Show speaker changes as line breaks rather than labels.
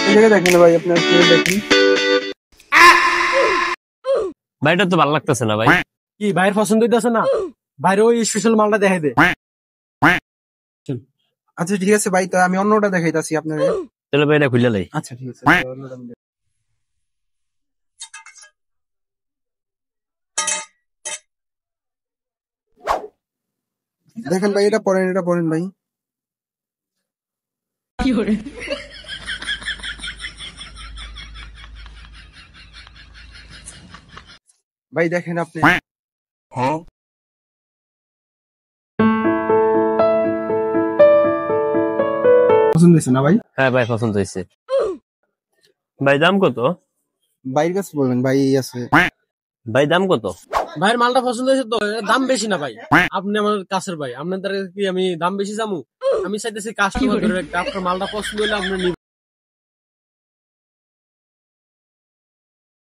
এই জায়গায় দেখেন ভাই, আপনার দেখেন
ভাইটা তো ভালো লাগতেছে না ভাই।
কি ভাইয়ের পছন্দ হইতেছে না? ভাইয়ের ওই স্পেশাল মালটা দেখাই দে।
আচ্ছা ঠিক আছে ভাই, তো আমি অন্যটা দেখাইতাছি আপনার।
তাহলে ভাই এটা খুলে লাই।
আচ্ছা ঠিক আছে, অন্যটা আমি দেখেন ভাই, এটা পড়েন, এটা পড়েন ভাই। ভাই দেখেন আপনি, পছন্দ হয়েছে না ভাই?
হ্যাঁ ভাই পছন্দ হয়েছে। ভাই দাম কত?
ভাইয়ের কাছে বলবেন, ভাই আছে।
ভাই দাম কত?
ভাইয়ের মালটা পছন্দ হয়েছে তো, দাম বেশি না ভাই। আপনি আমার কাছের ভাই, আপনার দ্বারা কি আমি দাম বেশি জামু? আমি চাইতেছি কাস্টমার ধরে একটা, আপনার মালটা পছন্দ হলে আপনি নিবেন।